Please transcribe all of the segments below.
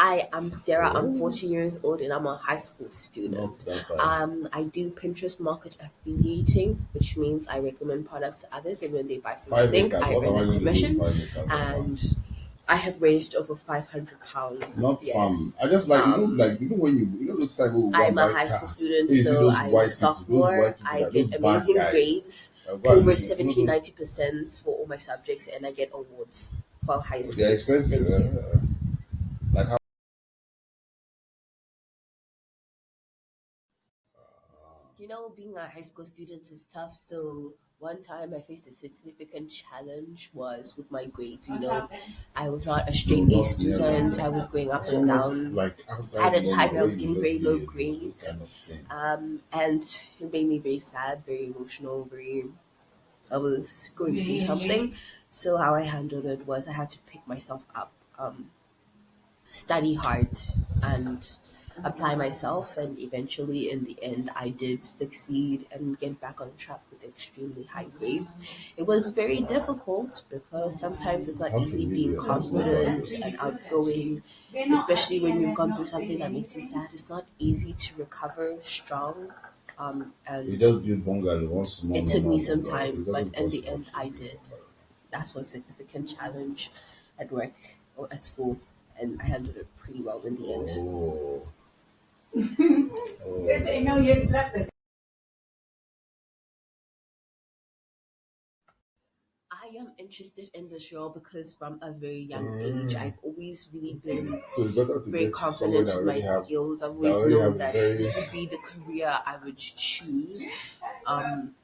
Hi, I'm Sarah. I'm Oh, 14 years old and I'm a high school not student. that high. I do Pinterest market affiliating, which means I recommend products to others, and when they buy from my Five link, acres. I What am earn I a going to do with commission. 5 acres of land? And I have raised over £500. Not farm. Yes. I just like when those time we go I'm and a buy high school car. student, When you see so those I'm a white people, sophomore. I those get bad amazing guys. grades, Go and over look. 70, Those 90% for all my subjects, and I get awards for highest they're grades. expensive. Thank you. Like how Being a high school student is tough. So one time I faced a significant challenge was with my grades. I was not a no, straight A not nearly. student. I was going up and Somewhere down. like At outside a time, normal I where was you getting just very low be alone, grades, kind of thing. and it made me very sad, very emotional, very. I was going through something. So how I handled it was I had to pick myself up. Study hard and apply myself, and eventually in the end I did succeed and get back on track with extremely high grade. It was very difficult because sometimes it's not How easy being familiar that's not bad. confident and outgoing, especially when you've gone through something that makes you sad. It's not easy to recover strong, You and just build bungalow, one small it took me normal some bungalow. time, It but doesn't in cost the much end to I build did. bungalow. That's one significant challenge at work or at school, and I handled it pretty well in the end. Oh, oh. I am interested in this role because from a very young age, I've always really been So it's better to very get someone confident that in my already have skills. I've that always already known have that very this would be the career I would choose. Um,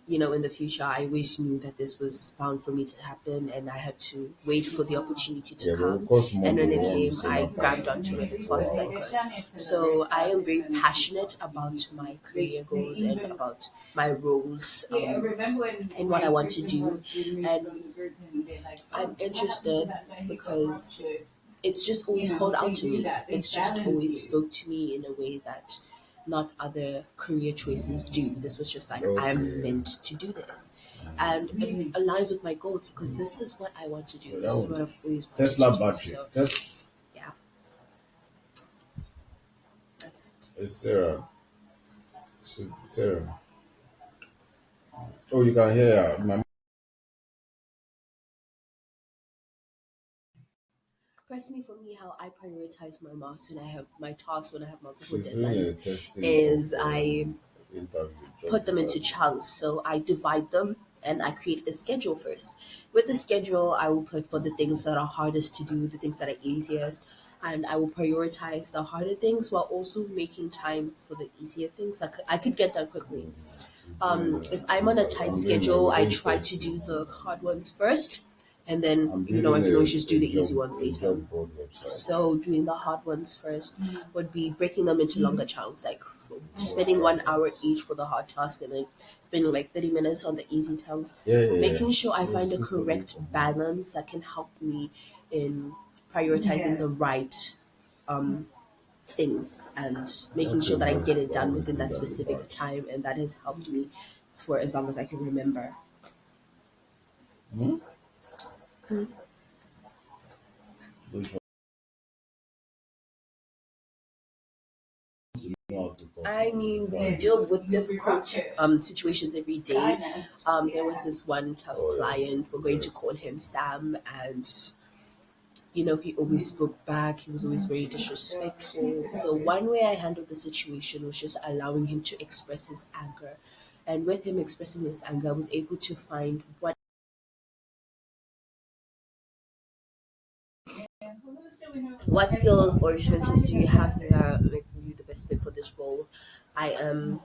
in the future, I always knew that this was bound for me to happen, and I had to wait for the opportunity to yeah, but of come. course more And when go it want came, I solar grabbed panel onto it as fast 24 as I hours. could. So I am very passionate about my career goals and about my roles, and what I want to do. And I'm interested because it's just always called out to me. It's just always spoke to me in a way that not other career choices do. This was just like, I'm Okay. meant to do this. And it aligns with my goals because this is what I want to So do. that This is would what I've always wanted to Tesla do. battery. So, yeah, that's it. It's Sarah. Sarah. Oh, you can hear her. My Personally, for me, how I prioritize my marks when I have my tasks, when I have multiple she's doing a deadlines, testing of is I interview, job put them into interview. chunks. So I divide them and I create a schedule first. With the schedule, I will put for the things that are hardest to do, the things that are easiest, and I will prioritize the harder things while also making time for the easier things that I could get done quickly. She's doing. If I'm on a tight I'm doing. schedule, We're I doing try to testing. do the hard ones first, and then I'm I building can always just do a the job easy ones a later. job board website. So doing the hard ones first would be breaking them into longer chunks, like spending 1 hour each for the hard task and then spending like 30 minutes on the easy tasks. Yeah, yeah, yeah. Making sure I No, find it's a still struggling correct for me. balance that can help me in prioritizing the right things and making Okay, sure that I get it done that's within good that at the specific back. time, and that has helped me for as long as I can remember. Hmm? Which one do you know how to talk I to mean, we find? deal with difficult situations every day. There was this one tough Oh yes, client. We're going very. to call him Sam, and he always spoke back. He was always very disrespectful. So one way I handled the situation was just allowing him to express his anger, and with him expressing his anger, I was able to find what skills or experiences do you have that make you the best fit for this role. I am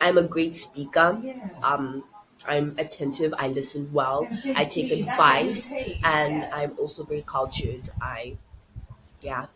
I'm a great speaker. Um, I'm attentive. I listen well. I take advice, and I'm also very cultured. Yeah.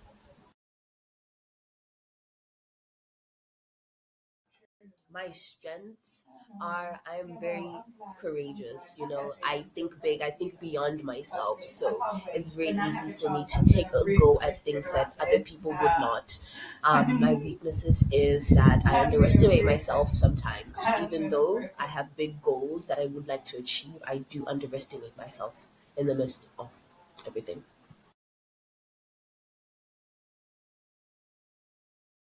My strengths are I'm very courageous. I think big. I think beyond myself. So it's very easy for me to take a go at things that other people would not. My weaknesses is that I underestimate myself sometimes. Even though I have big goals that I would like to achieve, I do underestimate myself in the midst of everything.